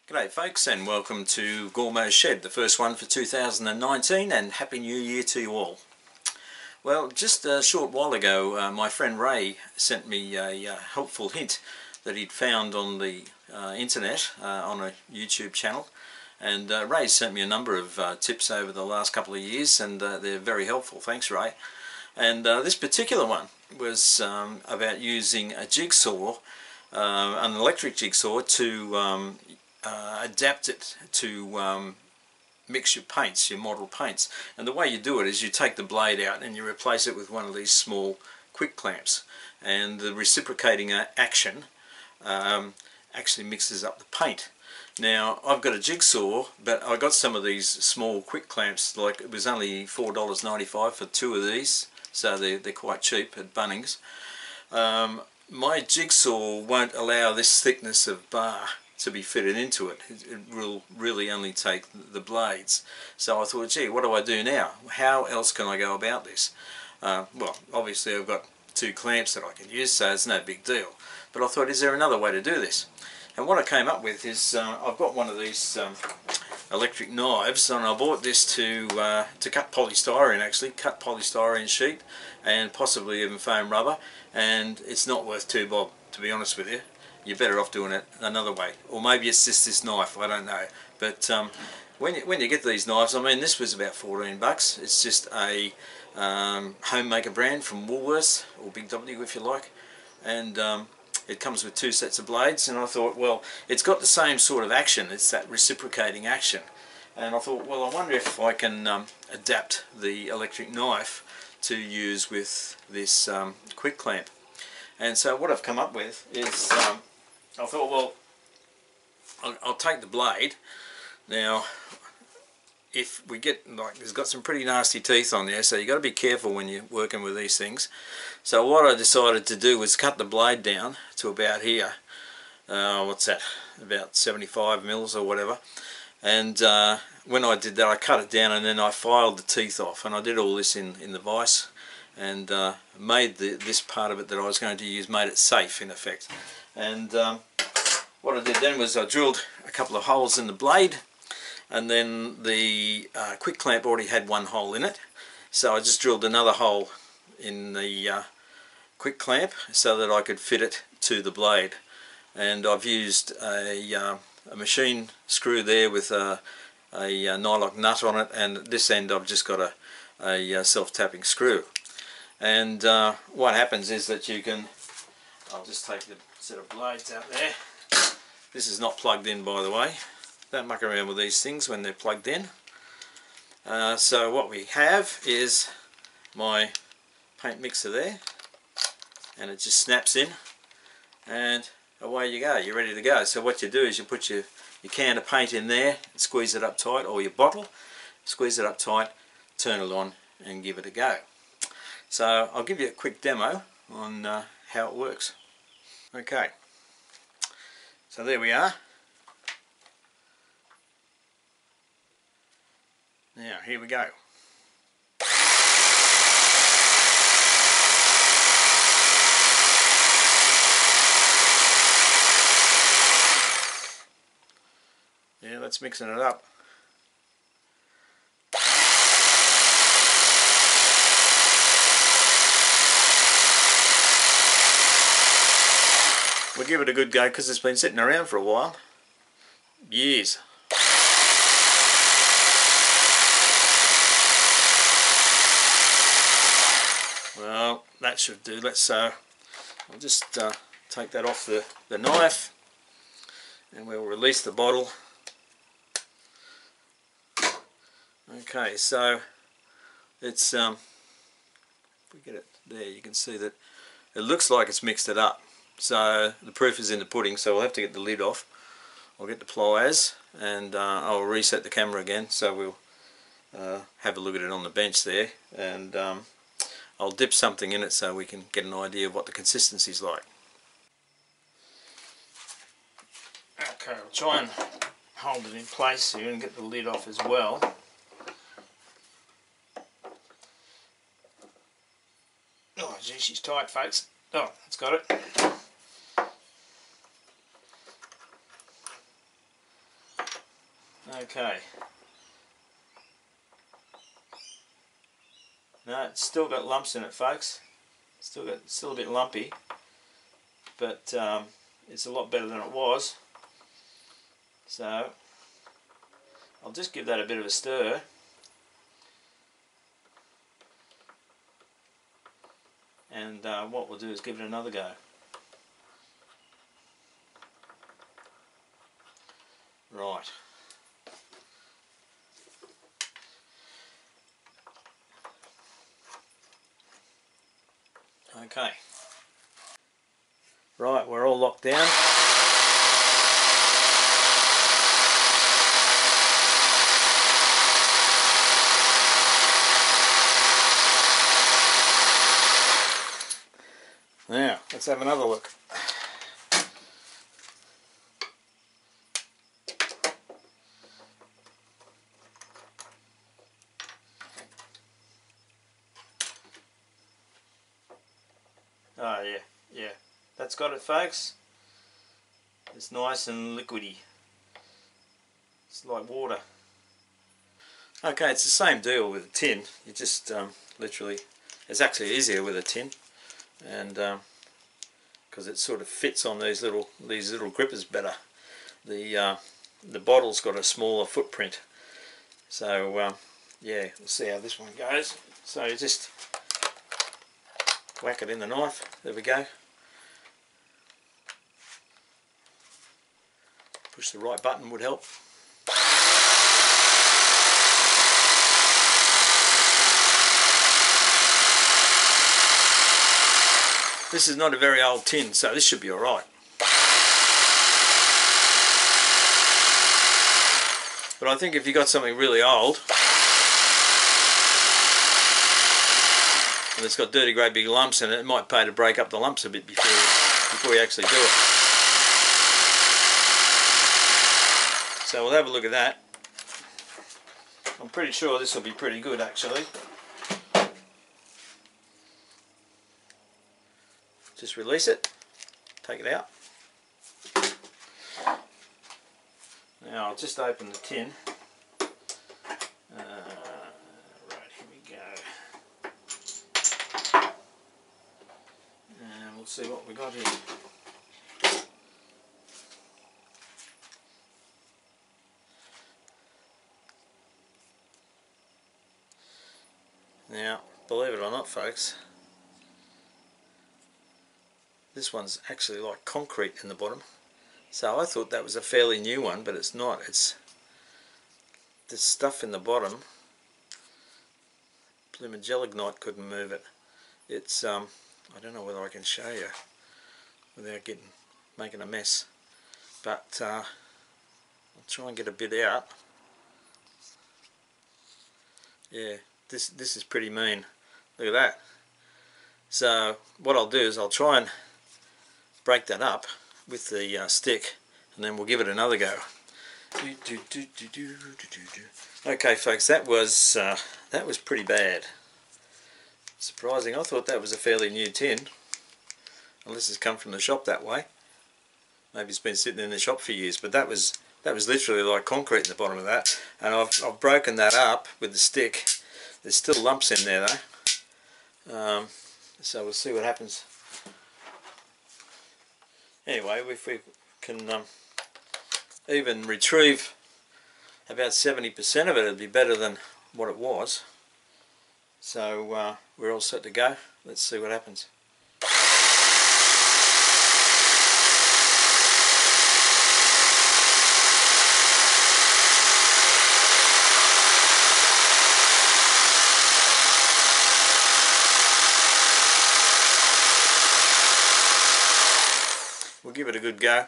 G'day folks, and welcome to Gormo's Shed, the first one for 2019, and Happy New Year to you all. Well, just a short while ago my friend Ray sent me a helpful hint that he'd found on the internet on a YouTube channel, and Ray sent me a number of tips over the last couple of years, and they're very helpful. Thanks, Ray. And this particular one was about using a jigsaw, an electric jigsaw, to adapt it to mix your paints, your model paints. And the way you do it is you take the blade out and you replace it with one of these small quick clamps, and the reciprocating action actually mixes up the paint. Now I've got a jigsaw, but I got some of these small quick clamps, like it was only $4.95 for two of these, so they're quite cheap at Bunnings. My jigsaw won't allow this thickness of bar to be fitted into it. It will really only take the blades. So I thought, gee, what do I do now? How else can I go about this? Well, obviously I've got two clamps that I can use, so it's no big deal. But I thought, is there another way to do this? And what I came up with is I've got one of these electric knives, and I bought this to cut polystyrene, actually, cut polystyrene sheet and possibly even foam rubber, and it's not worth two bob, to be honest with you. You're better off doing it another way, or maybe it's just this knife, I don't know. But when you get these knives, I mean, this was about 14 bucks. It's just a homemaker brand from Woolworths, or Big W if you like, and it comes with two sets of blades. And I thought, well, it's got the same sort of action, it's that reciprocating action, and I thought, well, I wonder if I can adapt the electric knife to use with this quick clamp. And so what I've come up with is I thought, well, I'll take the blade. Now, if we get, like, it's got some pretty nasty teeth on there, so you've got to be careful when you're working with these things. So what I decided to do was cut the blade down to about here. What's that? About 75 mils or whatever. And when I did that, I cut it down and then I filed the teeth off. And I did all this in the vise, and made this part of it that I was going to use, made it safe in effect. And what I did then was I drilled a couple of holes in the blade, and then the quick clamp already had one hole in it, so I just drilled another hole in the quick clamp so that I could fit it to the blade. And I've used a machine screw there with a nylock nut on it, and at this end I've just got a self-tapping screw. And what happens is that you can, I'll just take the set of blades out there. This is not plugged in, by the way. Don't muck around with these things when they're plugged in. So what we have is my paint mixer there, and it just snaps in, and away you go, you're ready to go. So what you do is you put your can of paint in there, squeeze it up tight, or your bottle, squeeze it up tight, turn it on and give it a go. So I'll give you a quick demo on how it works. Okay, so there we are. Now here we go. Yeah, that's mixing it up. We'll give it a good go because it's been sitting around for a while. Years. Well, that should do. Let's I'll just take that off the knife, and we'll release the bottle. Okay, so it's if we get it there, you can see that it looks like it's mixed it up. So the proof is in the pudding, so we'll have to get the lid off. I'll get the pliers, and I'll reset the camera again, so we'll have a look at it on the bench there, and I'll dip something in it so we can get an idea of what the consistency is like. Okay, I'll try and hold it in place here and get the lid off as well. Oh gee, she's tight, folks. Oh, it's got it. Okay. No, it's still got lumps in it, folks. Still a bit lumpy, but it's a lot better than it was. So I'll just give that a bit of a stir. And what we'll do is give it another go. Right. Okay. Right, we're all locked down. Now, let's have another look. Oh yeah, that's got it, folks. It's nice and liquidy. It's like water. Okay, it's the same deal with a tin. You just literally, it's actually easier with a tin, and because it sort of fits on these little grippers better. The bottle's got a smaller footprint, so yeah, we'll see how this one goes. So you just whack it in the knife. There we go. Push the right button would help. This is not a very old tin, so this should be alright. But I think if you got something really old and it's got dirty great big lumps in it, it might pay to break up the lumps a bit before you actually do it. So we'll have a look at that. I'm pretty sure this will be pretty good actually. Just release it, take it out. Now I'll just open the tin. Right, here we go. And we'll see what we got here. Now, believe it or not, folks, this one's actually like concrete in the bottom. So I thought that was a fairly new one, but it's not. It's this stuff in the bottom. Blooming gelignite couldn't move it. It's I don't know whether I can show you without making a mess, but I'll try and get a bit out. Yeah, this is pretty mean. Look at that. So what I'll do is I'll try and break that up with the stick, and then we'll give it another go. Okay, folks, that was pretty bad. Surprising. I thought that was a fairly new tin, unless it's come from the shop that way. Maybe it's been sitting in the shop for years, but that was literally like concrete in the bottom of that. And I've broken that up with the stick. There's still lumps in there though, so we'll see what happens. Anyway, if we can even retrieve about 70% of it, it'd be better than what it was. So we're all set to go. Let's see what happens. We'll give it a good go.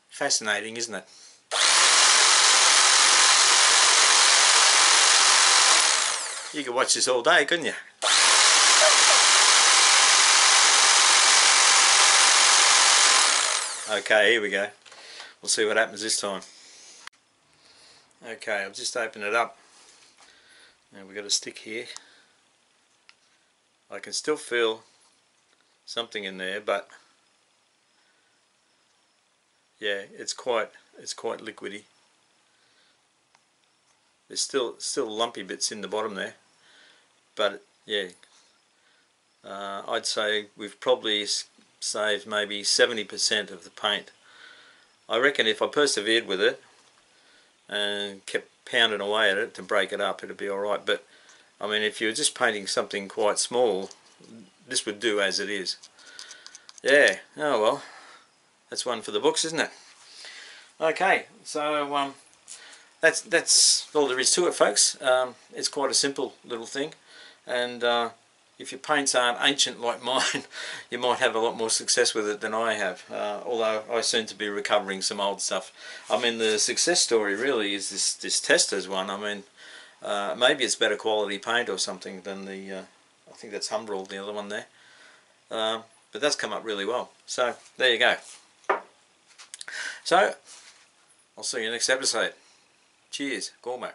Fascinating, isn't it? You could watch this all day, couldn't you? Okay, here we go. We'll see what happens this time. Okay, I'll just open it up. Now we've got a stick here. I can still feel something in there, but yeah, it's quite liquidy. There's still lumpy bits in the bottom there, but yeah, I'd say we've probably saved maybe 70% of the paint. I reckon if I persevered with it and kept pounding away at it to break it up, it'd be alright. But I mean, if you're just painting something quite small, this would do as it is. Yeah, oh well, that's one for the books, isn't it? Okay, so that's all there is to it, folks. It's quite a simple little thing, and if your paints aren't ancient like mine, you might have a lot more success with it than I have, although I seem to be recovering some old stuff. I mean, the success story really is this Testors one. I mean, maybe it's better quality paint or something than the, I think that's Humbrol, the other one there. But that's come up really well. So, there you go. So, I'll see you next episode. Cheers, Gormo.